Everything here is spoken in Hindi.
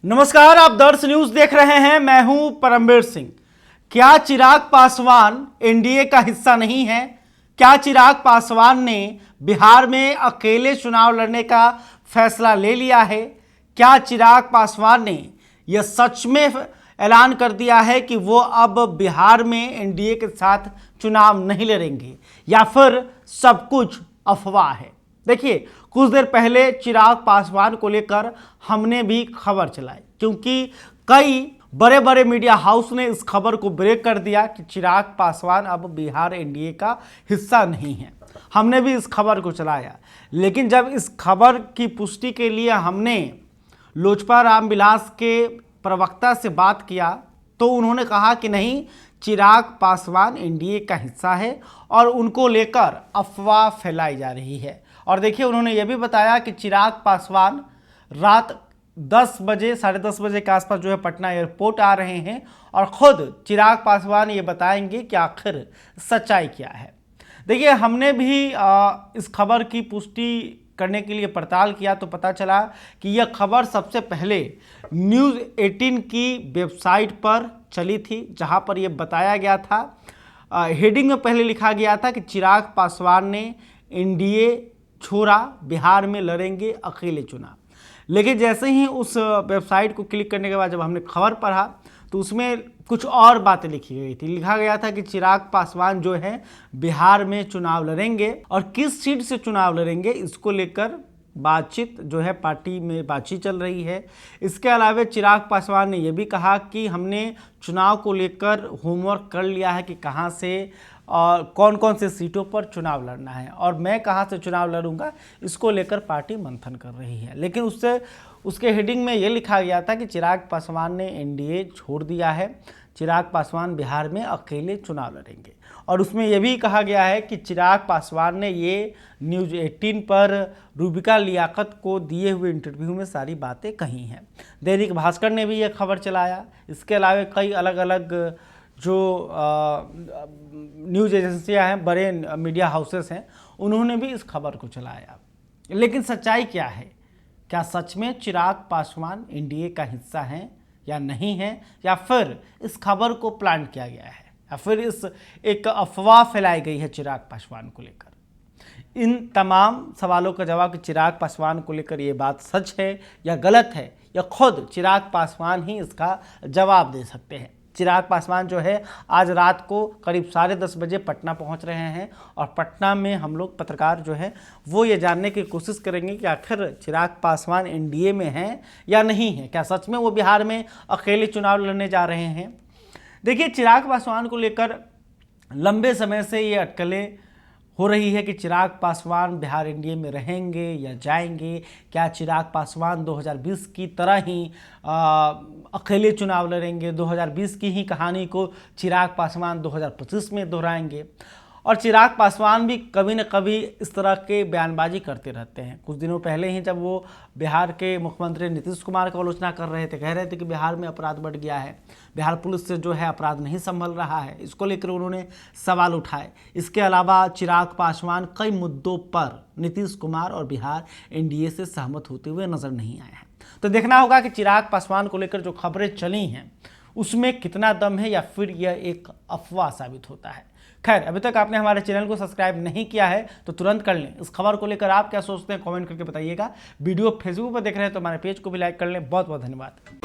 नमस्कार, आप दर्श न्यूज देख रहे हैं। मैं हूं परमवीर सिंह। क्या चिराग पासवान एनडीए का हिस्सा नहीं है? क्या चिराग पासवान ने बिहार में अकेले चुनाव लड़ने का फैसला ले लिया है? क्या चिराग पासवान ने यह सच में ऐलान कर दिया है कि वो अब बिहार में एनडीए के साथ चुनाव नहीं लड़ेंगे, या फिर सब कुछ अफवाह है? देखिए, कुछ देर पहले चिराग पासवान को लेकर हमने भी खबर चलाई, क्योंकि कई बड़े बड़े मीडिया हाउस ने इस खबर को ब्रेक कर दिया कि चिराग पासवान अब बिहार एनडीए का हिस्सा नहीं है। हमने भी इस खबर को चलाया, लेकिन जब इस खबर की पुष्टि के लिए हमने लोजपा रामविलास के प्रवक्ता से बात किया तो उन्होंने कहा कि नहीं, चिराग पासवान एनडीए का हिस्सा है और उनको लेकर अफवाह फैलाई जा रही है। और देखिए, उन्होंने ये भी बताया कि चिराग पासवान रात 10 बजे, 10:30 बजे के आसपास जो है पटना एयरपोर्ट आ रहे हैं और खुद चिराग पासवान ये बताएंगे कि आखिर सच्चाई क्या है। देखिए, हमने भी इस खबर की पुष्टि करने के लिए पड़ताल किया तो पता चला कि यह खबर सबसे पहले न्यूज़ 18 की वेबसाइट पर चली थी, जहां पर यह बताया गया था। हेडिंग में पहले लिखा गया था कि चिराग पासवान ने एनडीए छोड़ा, बिहार में लड़ेंगे अकेले चुनाव। लेकिन जैसे ही उस वेबसाइट को क्लिक करने के बाद जब हमने खबर पढ़ा तो उसमें कुछ और बातें लिखी गई थी। लिखा गया था कि चिराग पासवान जो है बिहार में चुनाव लड़ेंगे और किस सीट से चुनाव लड़ेंगे इसको लेकर बातचीत जो है पार्टी में बातचीत चल रही है। इसके अलावा चिराग पासवान ने यह भी कहा कि हमने चुनाव को लेकर होमवर्क कर लिया है कि कहां से और कौन कौन से सीटों पर चुनाव लड़ना है और मैं कहां से चुनाव लड़ूंगा, इसको लेकर पार्टी मंथन कर रही है। लेकिन उसके हेडिंग में ये लिखा गया था कि चिराग पासवान ने एनडीए छोड़ दिया है, चिराग पासवान बिहार में अकेले चुनाव लड़ेंगे। और उसमें यह भी कहा गया है कि चिराग पासवान ने ये न्यूज़ 18 पर रूबिका लियाकत को दिए हुए इंटरव्यू में सारी बातें कही हैं। दैनिक भास्कर ने भी ये खबर चलाया। इसके अलावा कई अलग अलग जो न्यूज़ एजेंसियां हैं, बड़े मीडिया हाउसेस हैं, उन्होंने भी इस खबर को चलाया। लेकिन सच्चाई क्या है? क्या सच में चिराग पासवान एनडीए का हिस्सा हैं या नहीं है, या फिर इस खबर को प्लान किया गया है, या फिर इस एक अफवाह फैलाई गई है चिराग पासवान को लेकर? इन तमाम सवालों का जवाब कि चिराग पासवान को लेकर ये बात सच है या गलत है, या खुद चिराग पासवान ही इसका जवाब दे सकते हैं। चिराग पासवान जो है आज रात को करीब 10:30 बजे पटना पहुंच रहे हैं और पटना में हम लोग पत्रकार जो है वो ये जानने की कोशिश करेंगे कि आखिर चिराग पासवान एनडीए में हैं या नहीं है। क्या सच में वो बिहार में अकेले चुनाव लड़ने जा रहे हैं? देखिए, चिराग पासवान को लेकर लंबे समय से ये अटकलें हो रही है कि चिराग पासवान बिहार एनडीए में रहेंगे या जाएंगे। क्या चिराग पासवान 2020 की तरह ही अकेले चुनाव लड़ेंगे? 2020 की ही कहानी को चिराग पासवान 2025 में दोहराएंगे? और चिराग पासवान भी कभी न कभी इस तरह के बयानबाजी करते रहते हैं। कुछ दिनों पहले ही जब वो बिहार के मुख्यमंत्री नीतीश कुमार की आलोचना कर रहे थे, कह रहे थे कि बिहार में अपराध बढ़ गया है, बिहार पुलिस से जो है अपराध नहीं संभल रहा है, इसको लेकर उन्होंने सवाल उठाए। इसके अलावा चिराग पासवान कई मुद्दों पर नीतीश कुमार और बिहार एनडीए से सहमत होते हुए नजर नहीं आए हैं। तो देखना होगा कि चिराग पासवान को लेकर जो खबरें चली हैं उसमें कितना दम है, या फिर यह एक अफवाह साबित होता है। खैर, अभी तक आपने हमारे चैनल को सब्सक्राइब नहीं किया है तो तुरंत कर लें। इस खबर को लेकर आप क्या सोचते हैं कमेंट करके बताइएगा। वीडियो फेसबुक पर देख रहे हैं तो हमारे पेज को भी लाइक कर लें। बहुत बहुत धन्यवाद।